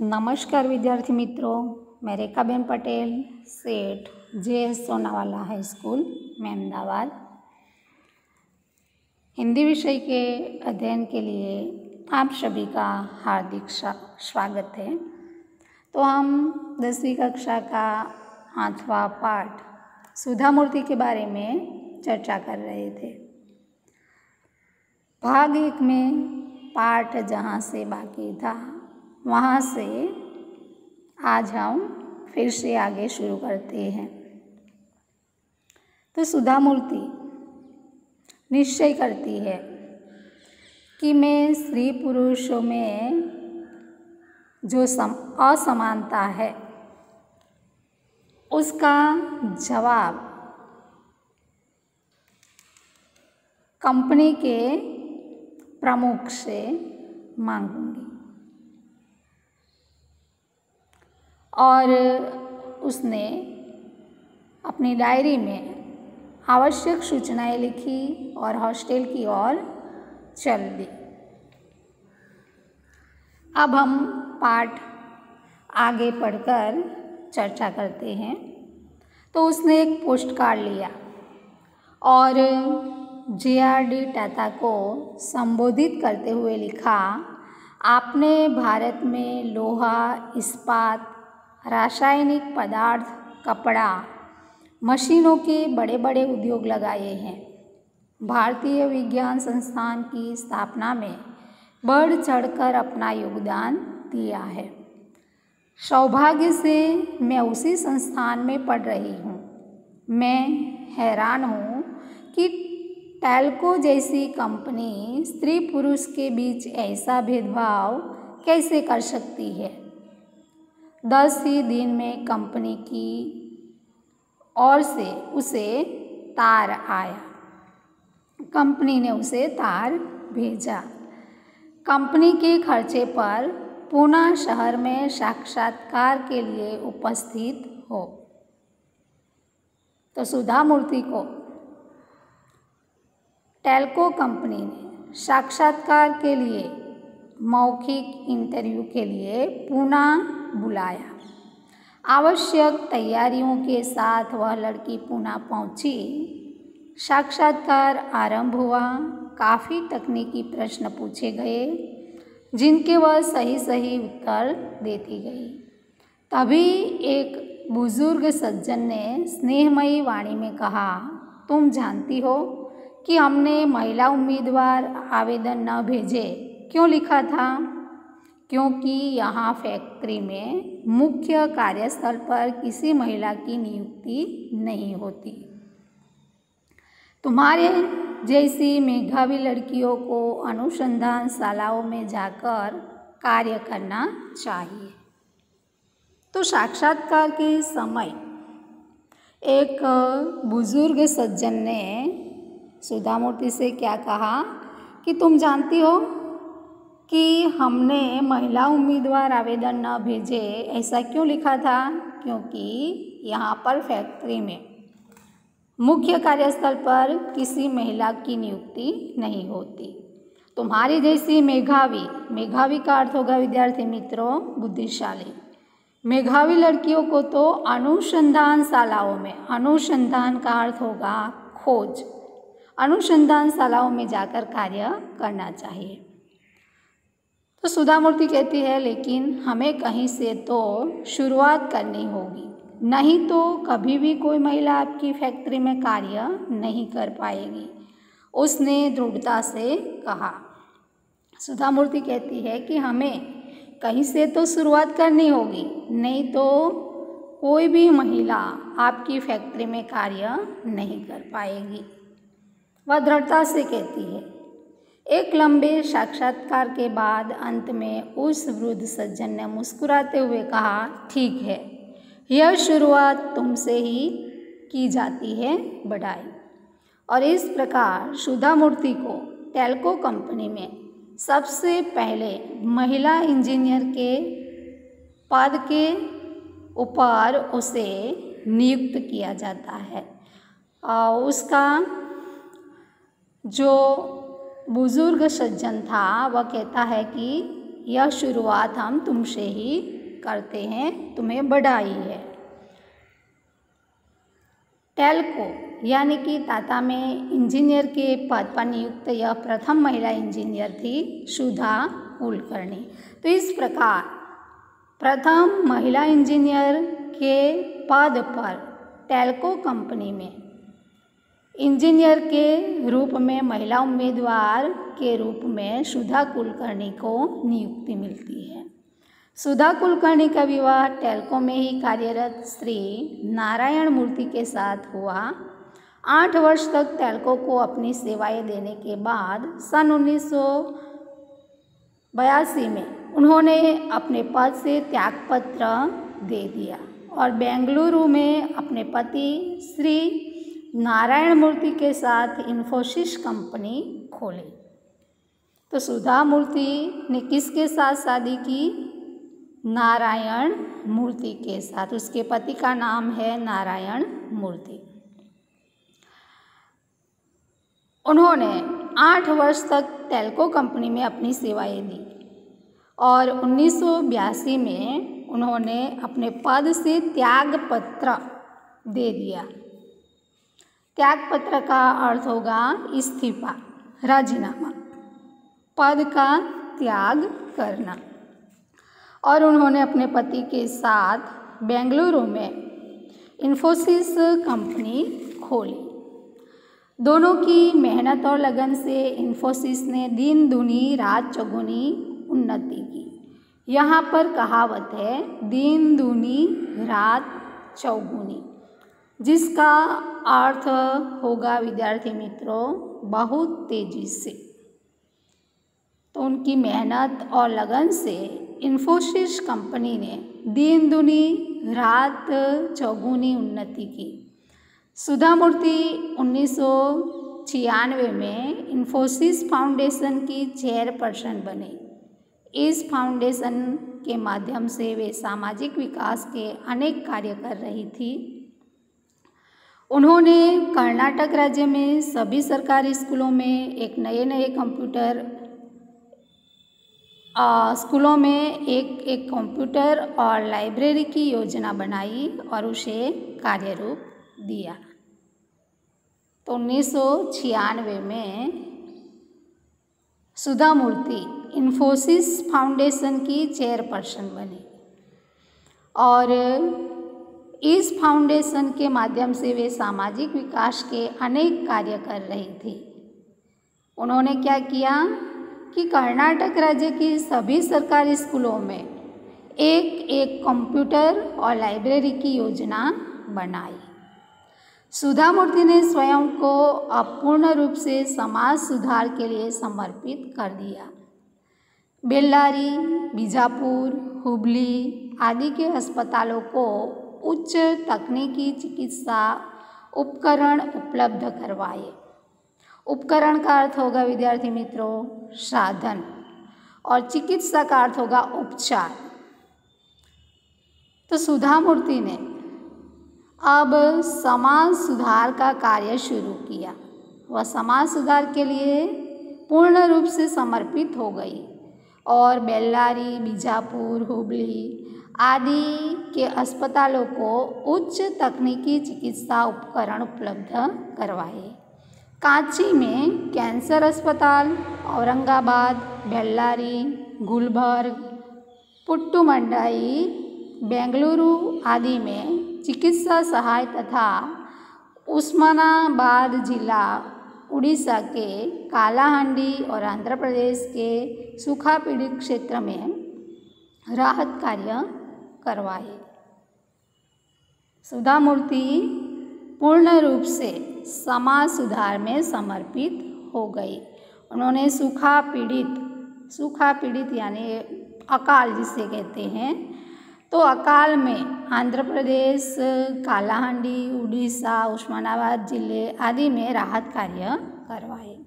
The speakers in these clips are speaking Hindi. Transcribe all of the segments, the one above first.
नमस्कार विद्यार्थी मित्रों, मैं रेखाबेन पटेल, सेठ JS सोनावाला हाई स्कूल में अहमदाबाद हिंदी विषय के अध्ययन के लिए आप सभी का हार्दिक स्वागत है। तो हम 10वीं कक्षा का 8वां पाठ सुधा मूर्ति के बारे में चर्चा कर रहे थे। भाग 1 में पाठ जहाँ से बाकी था वहाँ से आज हम फिर से आगे शुरू करते हैं। तो सुधा मूर्ति निश्चय करती है कि मैं स्त्री पुरुषों में जो असमानता है उसका जवाब कंपनी के प्रमुख से मांगूंगी। और उसने अपनी डायरी में आवश्यक सूचनाएं लिखी और हॉस्टल की ओर चल दी। अब हम पाठ आगे पढ़कर चर्चा करते हैं। तो उसने एक पोस्ट कार्ड लिया और JRD टाटा को संबोधित करते हुए लिखा, आपने भारत में लोहा, इस्पात, रासायनिक पदार्थ, कपड़ा, मशीनों के बड़े बड़े उद्योग लगाए हैं। भारतीय विज्ञान संस्थान की स्थापना में बढ़ चढ़कर अपना योगदान दिया है। सौभाग्य से मैं उसी संस्थान में पढ़ रही हूँ। मैं हैरान हूँ कि टेल्को जैसी कंपनी स्त्री पुरुष के बीच ऐसा भेदभाव कैसे कर सकती है। 10 ही दिन में कंपनी की ओर से उसे तार आया। कंपनी ने उसे तार भेजा। कंपनी के खर्चे पर पुणे शहर में साक्षात्कार के लिए उपस्थित हो। तो सुधा मूर्ति को टेल्को कंपनी ने साक्षात्कार के लिए मौखिक इंटरव्यू के लिए पुणे बुलाया। आवश्यक तैयारियों के साथ वह लड़की पुणे पहुंची। साक्षात्कार आरंभ हुआ। काफ़ी तकनीकी प्रश्न पूछे गए जिनके वह सही उत्तर देती गई। तभी एक बुजुर्ग सज्जन ने स्नेहमयी वाणी में कहा, तुम जानती हो कि हमने महिला उम्मीदवार आवेदन न भेजे क्यों लिखा था? क्योंकि यहाँ फैक्ट्री में मुख्य कार्यस्थल पर किसी महिला की नियुक्ति नहीं होती। तुम्हारे जैसी मेधावी लड़कियों को अनुसंधानशालाओं में जाकर कार्य करना चाहिए। तो साक्षात्कार के समय एक बुजुर्ग सज्जन ने सुधा मूर्ति से क्या कहा कि तुम जानती हो कि हमने महिला उम्मीदवार आवेदन न भेजे, ऐसा क्यों लिखा था? क्योंकि यहाँ पर फैक्ट्री में मुख्य कार्यस्थल पर किसी महिला की नियुक्ति नहीं होती। तुम्हारी जैसी मेधावी का अर्थ होगा विद्यार्थी मित्रों बुद्धिशाली। मेधावी लड़कियों को तो अनुसंधानशालाओं में, अनुसंधान का अर्थ होगा खोज, अनुसंधानशालाओं में जाकर कार्य करना चाहिए। तो सुधा मूर्ति कहती है लेकिन हमें कहीं से तो शुरुआत करनी होगी, नहीं तो कभी भी कोई महिला आपकी फैक्ट्री में कार्य नहीं कर पाएगी। उसने दृढ़ता से कहा। सुधा मूर्ति कहती है कि हमें कहीं से तो शुरुआत करनी होगी, नहीं तो कोई भी महिला आपकी फैक्ट्री में कार्य नहीं कर पाएगी। वह दृढ़ता से कहती है। एक लंबे साक्षात्कार के बाद अंत में उस वृद्ध सज्जन ने मुस्कुराते हुए कहा, ठीक है, यह शुरुआत तुमसे ही की जाती है बधाई। और इस प्रकार सुधा मूर्ति को टेल्को कंपनी में सबसे पहले महिला इंजीनियर के पद के ऊपर उसे नियुक्त किया जाता है। और उसका जो बुजुर्ग सज्जन था वह कहता है कि यह शुरुआत हम तुमसे ही करते हैं, तुम्हें बधाई है। टेल्को यानी कि टाटा में इंजीनियर के पद पर नियुक्त यह प्रथम महिला इंजीनियर थी, सुधा कुलकर्णी। तो इस प्रकार प्रथम महिला इंजीनियर के पद पर टेल्को कंपनी में इंजीनियर के रूप में महिला उम्मीदवार के रूप में सुधा कुलकर्णी को नियुक्ति मिलती है। सुधा कुलकर्णी का विवाह टेल्को में ही कार्यरत श्री नारायण मूर्ति के साथ हुआ। 8 वर्ष तक टेल्को को अपनी सेवाएं देने के बाद सन 1982 में उन्होंने अपने पद से त्यागपत्र दे दिया और बेंगलुरु में अपने पति श्री नारायण मूर्ति के साथ इन्फोसिस कंपनी खोली। तो सुधा मूर्ति ने किसके साथ शादी की? नारायण मूर्ति के साथ। उसके पति का नाम है नारायण मूर्ति। उन्होंने 8 वर्ष तक टेल्को कंपनी में अपनी सेवाएं दी और 1982 में उन्होंने अपने पद से त्यागपत्र दे दिया। त्यागपत्र का अर्थ होगा इस्तीफा, राजीनामा, पद का त्याग करना। और उन्होंने अपने पति के साथ बेंगलुरु में इन्फोसिस कंपनी खोली। दोनों की मेहनत और लगन से इन्फोसिस ने दिन दूनी रात चौगुनी उन्नति की। यहाँ पर कहावत है दिन दूनी रात चौगुनी, जिसका अर्थ होगा विद्यार्थी मित्रों बहुत तेजी से। तो उनकी मेहनत और लगन से इन्फोसिस कंपनी ने दिन दूनी रात चौगुनी उन्नति की। सुधा मूर्ति 1996 में इन्फोसिस फाउंडेशन की चेयरपर्सन बनी। इस फाउंडेशन के माध्यम से वे सामाजिक विकास के अनेक कार्य कर रही थी। उन्होंने कर्नाटक राज्य में सभी सरकारी स्कूलों में एक नए कंप्यूटर कंप्यूटर और लाइब्रेरी की योजना बनाई और उसे कार्य रूप दिया। तो 1996 में सुधा मूर्ति इन्फोसिस फाउंडेशन की चेयरपर्सन बनी और इस फाउंडेशन के माध्यम से वे सामाजिक विकास के अनेक कार्य कर रही थी। उन्होंने क्या किया कि कर्नाटक राज्य की सभी सरकारी स्कूलों में एक कंप्यूटर और लाइब्रेरी की योजना बनाई। सुधा मूर्ति ने स्वयं को अपूर्ण रूप से समाज सुधार के लिए समर्पित कर दिया। बेल्लारी, बीजापुर, हुबली आदि के अस्पतालों को उच्च तकनीकी चिकित्सा उपकरण उपलब्ध करवाए। उपकरण का अर्थ होगा विद्यार्थी मित्रों साधन और चिकित्सा का अर्थ होगा उपचार। तो सुधा मूर्ति ने अब समाज सुधार का कार्य शुरू किया। वह समाज सुधार के लिए पूर्ण रूप से समर्पित हो गई और बेल्लारी, बीजापुर, हुबली आदि के अस्पतालों को उच्च तकनीकी चिकित्सा उपकरण उपलब्ध करवाए। कांची में कैंसर अस्पताल, औरंगाबाद, बेल्लारी, गुलबर्ग, पुट्टुमंडई, बेंगलुरु आदि में चिकित्सा सहाय तथा उस्मानाबाद जिला उड़ीसा के कालाहांडी और आंध्र प्रदेश के सूखा पीड़ित क्षेत्र में राहत कार्य करवाए। सुधा मूर्ति पूर्ण रूप से समाज सुधार में समर्पित हो गई। उन्होंने सूखा पीड़ित यानी अकाल जिसे कहते हैं, तो अकाल में आंध्र प्रदेश, कालाहांडी, उड़ीसा, उस्मानाबाद जिले आदि में राहत कार्य करवाए।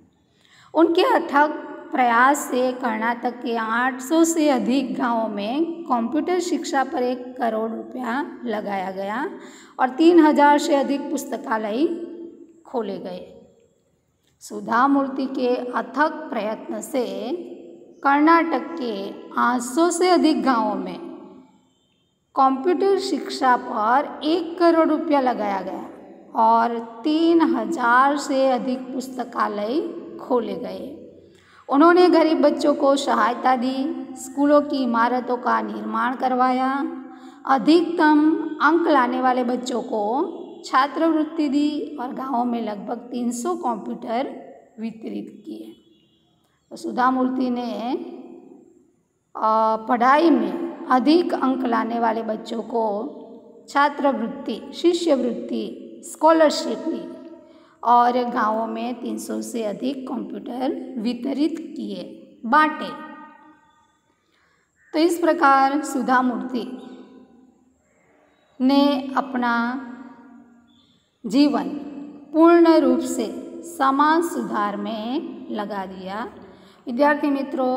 उनके अथक प्रयास से कर्नाटक के 800 से अधिक गांवों में कंप्यूटर शिक्षा पर 1 करोड़ रुपया लगाया गया और 3000 से अधिक पुस्तकालय खोले गए। सुधा मूर्ति के अथक प्रयत्न से कर्नाटक के 800 से अधिक गांवों में कंप्यूटर शिक्षा पर 1 करोड़ रुपया लगाया गया और 3000 से अधिक पुस्तकालय खोले गए। उन्होंने गरीब बच्चों को सहायता दी, स्कूलों की इमारतों का निर्माण करवाया, अधिकतम अंक लाने वाले बच्चों को छात्रवृत्ति दी और गांवों में लगभग 300 कंप्यूटर वितरित किए। तो सुधा मूर्ति ने पढ़ाई में अधिक अंक लाने वाले बच्चों को छात्रवृत्ति, शिष्यवृत्ति, स्कॉलरशिप दी और गांवों में 300 से अधिक कंप्यूटर वितरित किए, बांटे। तो इस प्रकार सुधा मूर्ति ने अपना जीवन पूर्ण रूप से समाज सुधार में लगा दिया। विद्यार्थी मित्रों,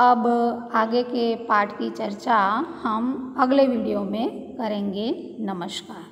अब आगे के पाठ की चर्चा हम अगले वीडियो में करेंगे। नमस्कार।